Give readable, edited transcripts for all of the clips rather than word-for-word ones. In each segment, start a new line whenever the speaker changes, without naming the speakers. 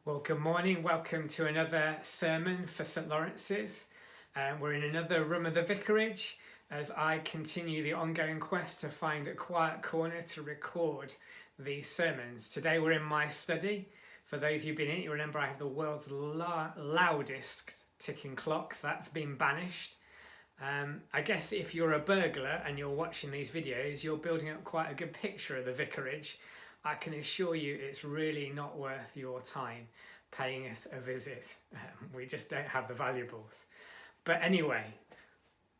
Well, good morning. Welcome to another sermon for St. Lawrence's. We're in another room of the vicarage as I continue the ongoing quest to find a quiet corner to record these sermons. Today we're in my study. For those of you who've been in it, you remember I have the world's loudest ticking clock. That's been banished. I guess if you're a burglar and you're watching these videos, you're building up quite a good picture of the vicarage. I can assure you it's really not worth your time paying us a visit. We just don't have the valuables. But anyway,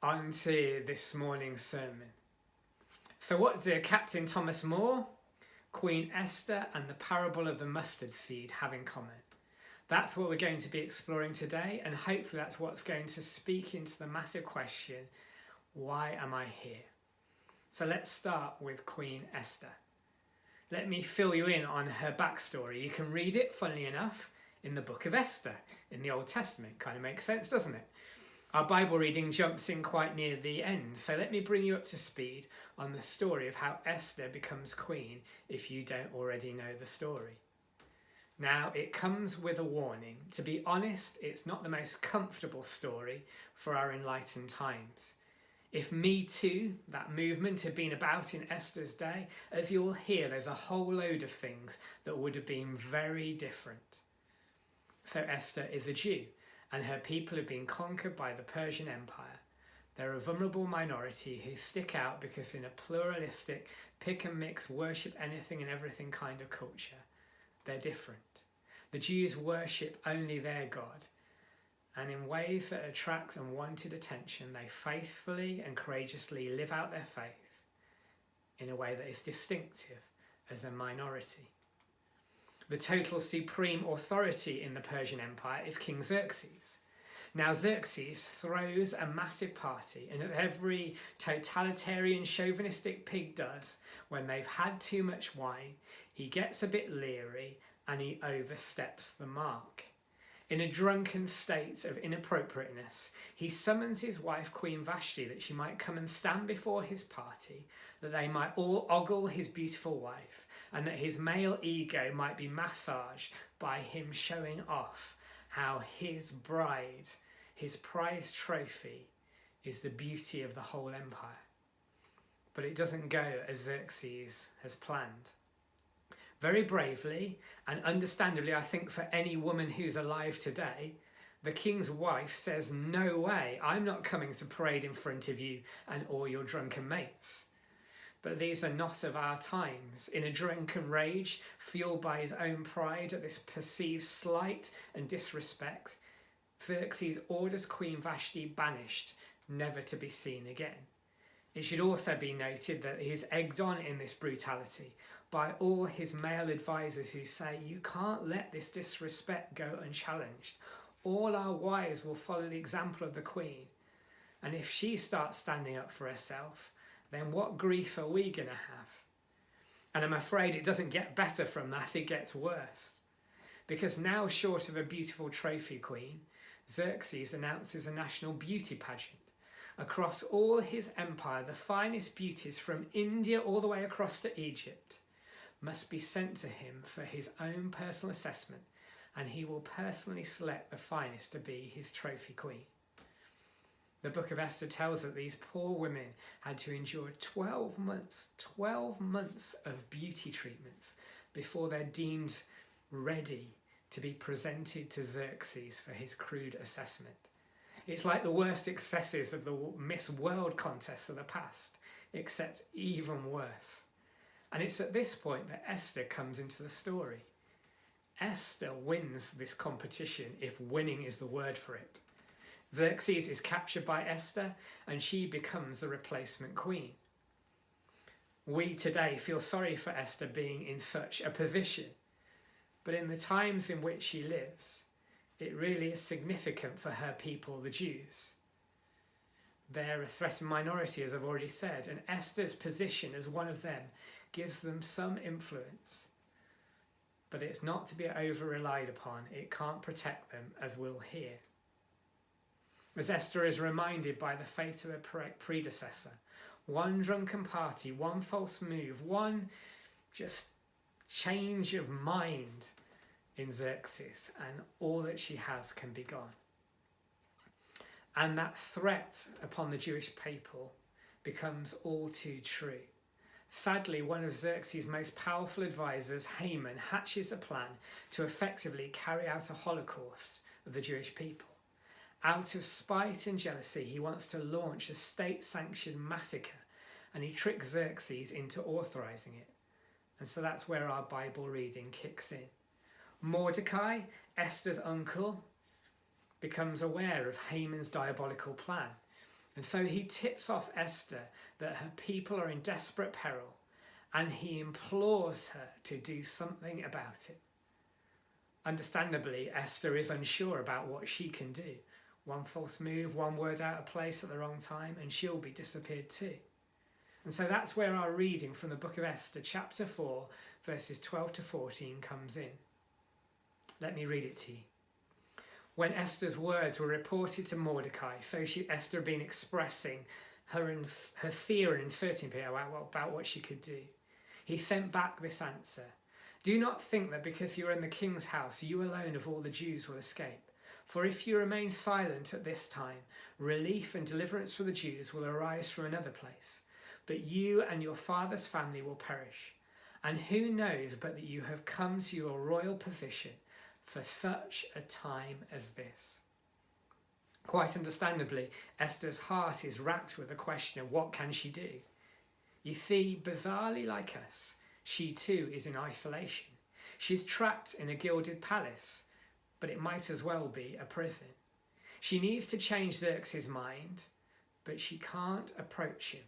on to this morning's sermon. So what do Captain Thomas More, Queen Esther and the parable of the mustard seed have in common? That's what we're going to be exploring today, and hopefully that's what's going to speak into the massive question, why am I here? So let's start with Queen Esther. Let me fill you in on her backstory. You can read it, funnily enough, in the book of Esther, in the Old Testament. Kind of makes sense, doesn't it? Our Bible reading jumps in quite near the end, so let me bring you up to speed on the story of how Esther becomes queen if you don't already know the story. Now, it comes with a warning. To be honest, it's not the most comfortable story for our enlightened times. If Me Too, that movement, had been about in Esther's day, as you'll hear, there's a whole load of things that would have been very different. So Esther is a Jew, and her people have been conquered by the Persian Empire. They're a vulnerable minority who stick out because in a pluralistic, pick and mix, worship anything and everything kind of culture, they're different. The Jews worship only their God, and in ways that attract unwanted attention, they faithfully and courageously live out their faith in a way that is distinctive as a minority. The total supreme authority in the Persian Empire is King Xerxes. Now Xerxes throws a massive party, and every totalitarian chauvinistic pig does when they've had too much wine, he gets a bit leery and he oversteps the mark. In a drunken state of inappropriateness, he summons his wife Queen Vashti that she might come and stand before his party, that they might all ogle his beautiful wife, and that his male ego might be massaged by him showing off how his bride, his prized trophy, is the beauty of the whole empire. But it doesn't go as Xerxes has planned. Very bravely and understandably, I think for any woman who's alive today, the king's wife says, "No way, I'm not coming to parade in front of you and all your drunken mates." But these are not of our times. In a drunken rage, fueled by his own pride at this perceived slight and disrespect, Xerxes orders Queen Vashti banished, never to be seen again. It should also be noted that he's egged on in this brutality by all his male advisors who say, you can't let this disrespect go unchallenged. All our wives will follow the example of the queen. And if she starts standing up for herself, then what grief are we going to have? And I'm afraid it doesn't get better from that, it gets worse. Because now, short of a beautiful trophy queen, Xerxes announces a national beauty pageant. Across all his empire, the finest beauties from India all the way across to Egypt must be sent to him for his own personal assessment, and he will personally select the finest to be his trophy queen. The book of Esther tells that these poor women had to endure 12 months of beauty treatments before they're deemed ready to be presented to Xerxes for his crude assessment. It's like the worst excesses of the Miss World contests of the past, except even worse. And it's at this point that Esther comes into the story. Esther wins this competition, if winning is the word for it. Xerxes is captured by Esther, and she becomes the replacement queen. We today feel sorry for Esther being in such a position, but in the times in which she lives, it really is significant for her people, the Jews. They're a threatened minority, as I've already said, and Esther's position as one of them gives them some influence. But it's not to be over-relied upon. It can't protect them, as we'll hear. As Esther is reminded by the fate of her predecessor, one drunken party, one false move, one just change of mind in Xerxes, and all that she has can be gone. And that threat upon the Jewish people becomes all too true. Sadly, one of Xerxes' most powerful advisors, Haman, hatches a plan to effectively carry out a holocaust of the Jewish people. Out of spite and jealousy, he wants to launch a state-sanctioned massacre, and he tricks Xerxes into authorizing it. And so that's where our Bible reading kicks in. Mordecai, Esther's uncle, becomes aware of Haman's diabolical plan. And so he tips off Esther that her people are in desperate peril, and he implores her to do something about it. Understandably, Esther is unsure about what she can do. One false move, one word out of place at the wrong time, and she'll be disappeared too. And so that's where our reading from the book of Esther, chapter 4, verses 12 to 14 comes in. Let me read it to you. When Esther's words were reported to Mordecai, so Esther had been expressing her fear and uncertainty about what she could do, he sent back this answer. Do not think that because you are in the king's house, you alone of all the Jews will escape. For if you remain silent at this time, relief and deliverance for the Jews will arise from another place. But you and your father's family will perish. And who knows but that you have come to your royal position for such a time as this? Quite understandably, Esther's heart is racked with the question of what can she do? You see, bizarrely like us, she too is in isolation. She's trapped in a gilded palace, but it might as well be a prison. She needs to change Xerxes' mind, but she can't approach him.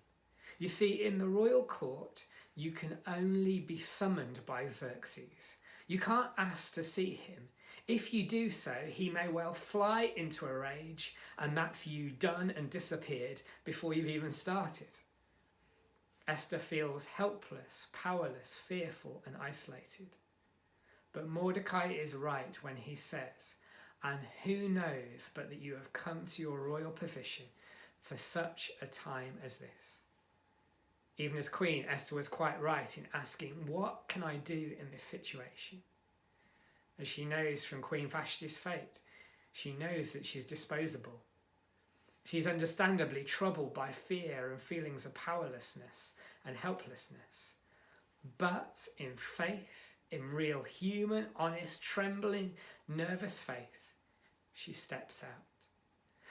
You see, in the royal court, you can only be summoned by Xerxes. You can't ask to see him. If you do so, he may well fly into a rage, and that's you done and disappeared before you've even started. Esther feels helpless, powerless, fearful, and isolated. But Mordecai is right when he says, and who knows but that you have come to your royal position for such a time as this? Even as Queen, Esther was quite right in asking, what can I do in this situation? As she knows from Queen Vashti's fate, she knows that she's disposable. She's understandably troubled by fear and feelings of powerlessness and helplessness. But in faith, in real human, honest, trembling, nervous faith, she steps out.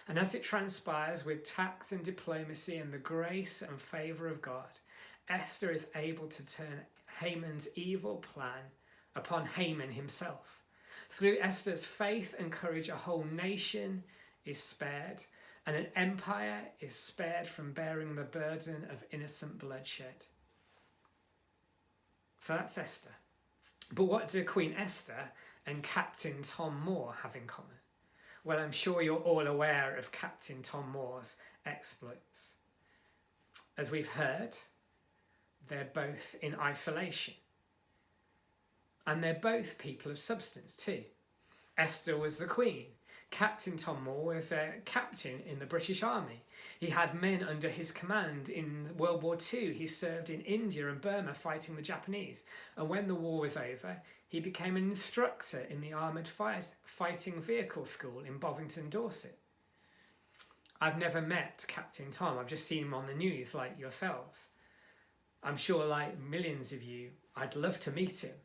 And as it transpires with tact and diplomacy and the grace and favour of God, Esther is able to turn Haman's evil plan upon Haman himself. Through Esther's faith and courage, a whole nation is spared, and an empire is spared from bearing the burden of innocent bloodshed. So that's Esther. But what do Queen Esther and Captain Tom Moore have in common? Well, I'm sure you're all aware of Captain Tom Moore's exploits. As we've heard, they're both in isolation. And they're both people of substance too. Esther was the queen. Captain Tom Moore was a captain in the British Army. He had men under his command in World War II. He served in India and Burma fighting the Japanese. And when the war was over, he became an instructor in the Armoured Fighting Vehicle School in Bovington, Dorset. I've never met Captain Tom. I've just seen him on the news like yourselves. I'm sure, like millions of you, I'd love to meet him.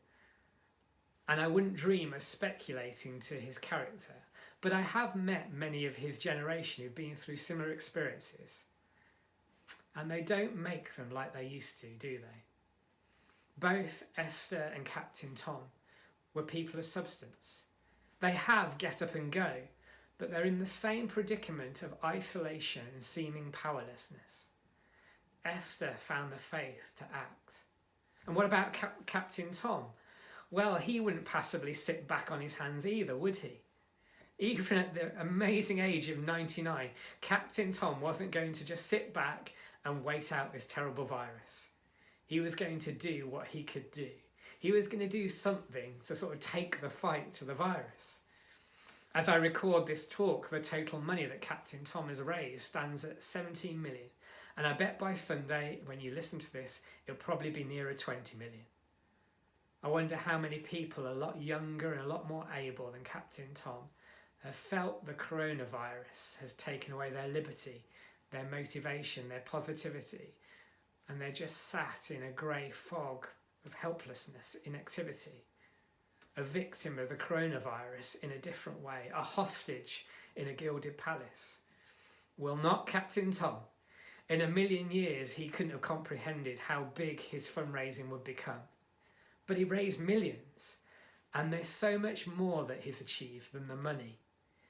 And I wouldn't dream of speculating to his character. But I have met many of his generation who've been through similar experiences. And they don't make them like they used to, do they? Both Esther and Captain Tom were people of substance. They have get up and go, but they're in the same predicament of isolation and seeming powerlessness. Esther found the faith to act. And what about Captain Tom? Well, he wouldn't passively sit back on his hands either, would he? Even at the amazing age of 99, Captain Tom wasn't going to just sit back and wait out this terrible virus. He was going to do what he could do. He was going to do something to sort of take the fight to the virus. As I record this talk, the total money that Captain Tom has raised stands at 17 million. And I bet by Sunday, when you listen to this, it'll probably be nearer 20 million. I wonder how many people a lot younger and a lot more able than Captain Tom have felt the coronavirus has taken away their liberty, their motivation, their positivity, and they're just sat in a grey fog of helplessness, inactivity, a victim of the coronavirus in a different way, a hostage in a gilded palace. Well, not Captain Tom. In a million years, he couldn't have comprehended how big his fundraising would become. But he raised millions, and there's so much more that he's achieved than the money.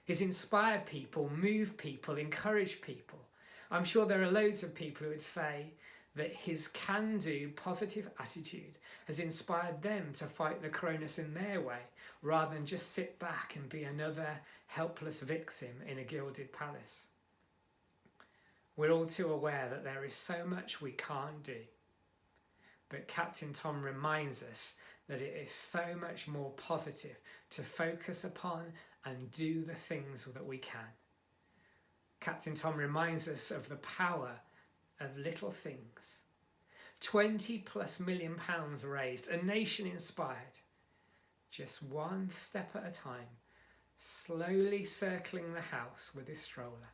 He's inspired people, moved people, encouraged people. I'm sure there are loads of people who would say that his can-do positive attitude has inspired them to fight the coronas in their way, rather than just sit back and be another helpless victim in a gilded palace. We're all too aware that there is so much we can't do. But Captain Tom reminds us that it is so much more positive to focus upon and do the things that we can. Captain Tom reminds us of the power of little things. 20+ million pounds raised, a nation inspired. Just one step at a time, slowly circling the house with his stroller.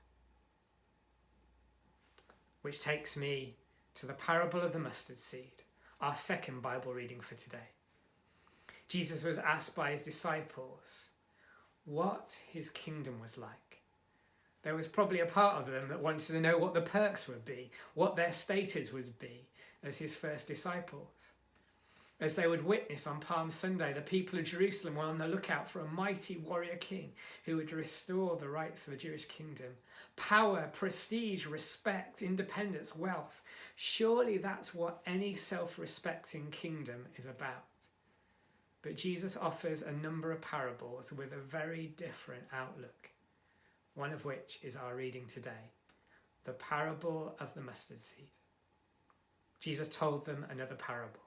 Which takes me to the parable of the mustard seed, our second Bible reading for today. Jesus was asked by his disciples what his kingdom was like. There was probably a part of them that wanted to know what the perks would be, what their status would be as his first disciples. As they would witness on Palm Sunday, the people of Jerusalem were on the lookout for a mighty warrior king who would restore the rights of the Jewish kingdom. Power, prestige, respect, independence, wealth. Surely that's what any self-respecting kingdom is about. But Jesus offers a number of parables with a very different outlook, one of which is our reading today, the parable of the mustard seed. Jesus told them another parable.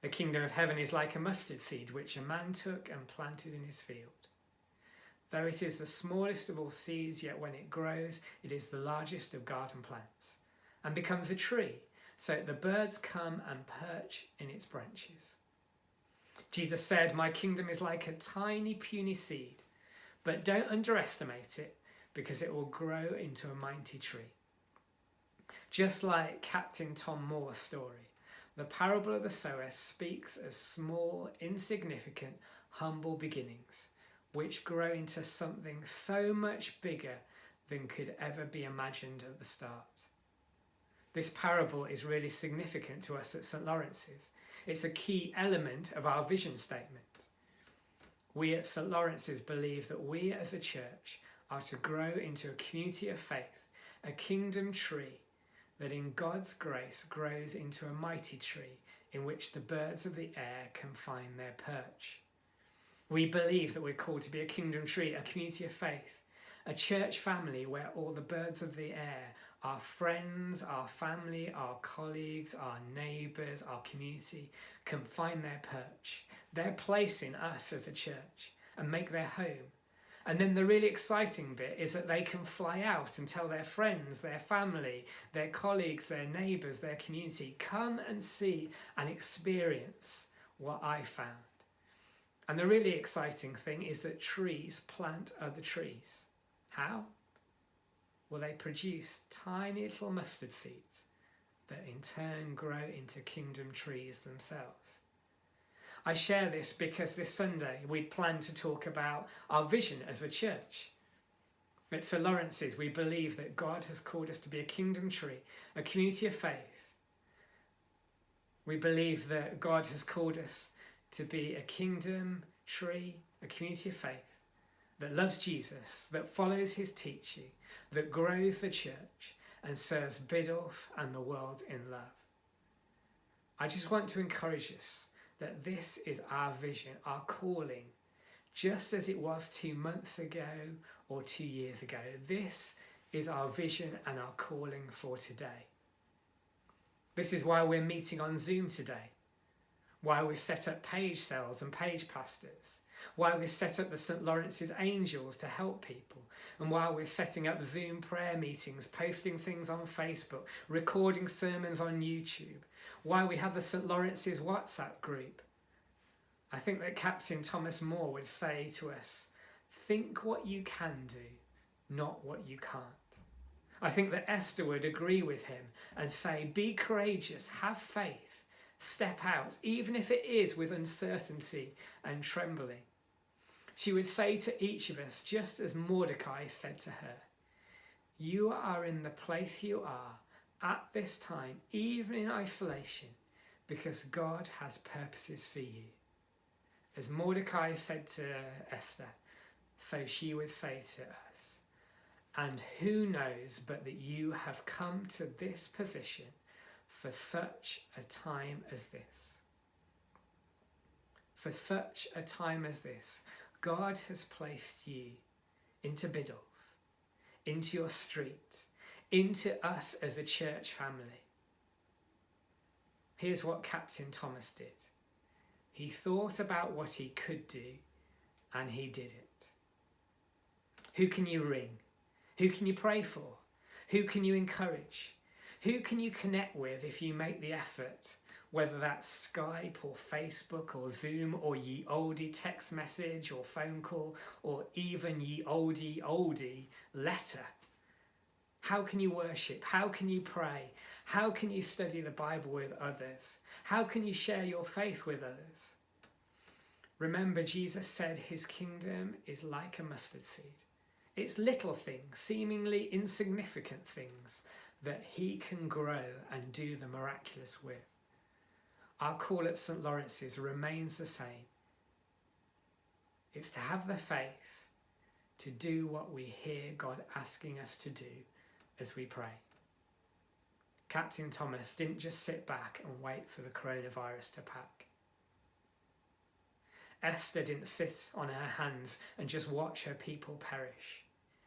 The kingdom of heaven is like a mustard seed, which a man took and planted in his field. Though it is the smallest of all seeds, yet when it grows, it is the largest of garden plants, and becomes a tree, so that the birds come and perch in its branches. Jesus said, "My kingdom is like a tiny, puny seed, but don't underestimate it, because it will grow into a mighty tree." Just like Captain Tom Moore's story, the parable of the sower speaks of small, insignificant, humble beginnings, which grow into something so much bigger than could ever be imagined at the start. This parable is really significant to us at St. Lawrence's. It's a key element of our vision statement. We at St. Lawrence's believe that we as a church are to grow into a community of faith, a kingdom tree that in God's grace grows into a mighty tree in which the birds of the air can find their perch. We believe that we're called to be a kingdom tree, a community of faith, a church family where all the birds of the air, our friends, our family, our colleagues, our neighbours, our community, can find their perch, their place in us as a church, and make their home. And then the really exciting bit is that they can fly out and tell their friends, their family, their colleagues, their neighbours, their community, come and see and experience what I found. And the really exciting thing is that trees plant other trees. How? Well, they produce tiny little mustard seeds that in turn grow into kingdom trees themselves. I share this because this Sunday we'd planned to talk about our vision as a church. At St. Lawrence's, we believe that God has called us to be a kingdom tree, a community of faith. We believe that God has called us to be a kingdom tree, a community of faith that loves Jesus, that follows his teaching, that grows the church and serves Biddulph and the world in love. I just want to encourage us that this is our vision, our calling, just as it was 2 months ago or 2 years ago. This is our vision and our calling for today. This is why we're meeting on Zoom today, why we've set up page cells and page pastors, why we've set up the St. Lawrence's Angels to help people, and why we're setting up Zoom prayer meetings, posting things on Facebook, recording sermons on YouTube, why we have the St. Lawrence's WhatsApp group. I think that Captain Thomas More would say to us, think what you can do, not what you can't. I think that Esther would agree with him and say, be courageous, have faith, step out, even if it is with uncertainty and trembling. She would say to each of us, just as Mordecai said to her, you are in the place you are at this time, even in isolation, because God has purposes for you. As Mordecai said to Esther, so she would say to us, and who knows but that you have come to this position for such a time as this. For such a time as this, God has placed you into Biddulph, into your street, into us as a church family. Here's what Captain Thomas did. He thought about what he could do, and he did it. Who can you ring? Who can you pray for? Who can you encourage? Who can you connect with if you make the effort, whether that's Skype or Facebook or Zoom or ye oldie text message or phone call or even ye oldie letter? How can you worship? How can you pray? How can you study the Bible with others? How can you share your faith with others? Remember, Jesus said his kingdom is like a mustard seed. It's little things, seemingly insignificant things, that he can grow and do the miraculous with. Our call at St. Lawrence's remains the same. It's to have the faith to do what we hear God asking us to do as we pray. Captain Thomas didn't just sit back and wait for the coronavirus to pack. Esther didn't sit on her hands and just watch her people perish.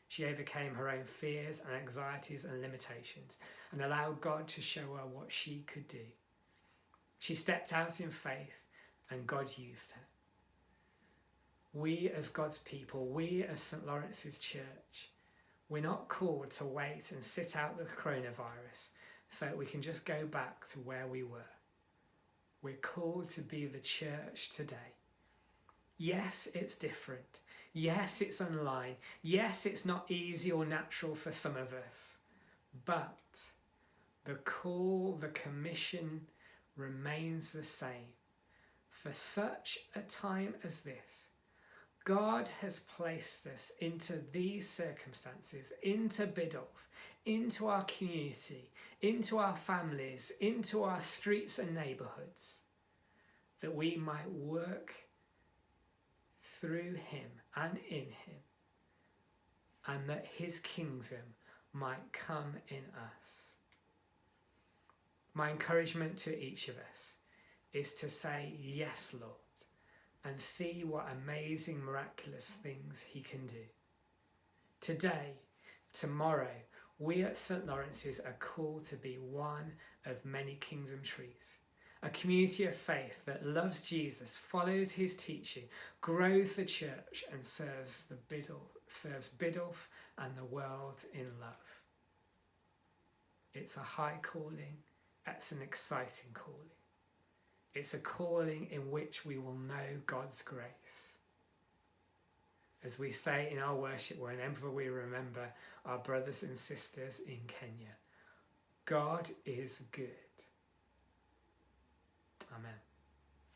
She overcame her own fears and anxieties and limitations and allowed God to show her what she could do. She stepped out in faith and God used her. We as God's people, we as St. Lawrence's Church, we're not called to wait and sit out the coronavirus so that we can just go back to where we were. We're called to be the church today. Yes, it's different. Yes, it's online. Yes, it's not easy or natural for some of us. But the call, the commission remains the same. For such a time as this, God has placed us into these circumstances, into Biddulph, into our community, into our families, into our streets and neighbourhoods, that we might work through him and in him, and that his kingdom might come in us. My encouragement to each of us is to say, yes, Lord, and see what amazing, miraculous things he can do. Today, tomorrow, we at St. Lawrence's are called to be one of many kingdom trees. A community of faith that loves Jesus, follows his teaching, grows the church and serves Biddulph and the world in love. It's a high calling, it's an exciting calling. It's a calling in which we will know God's grace. As we say in our worship, whenever we remember our brothers and sisters in Kenya, God is good. Amen.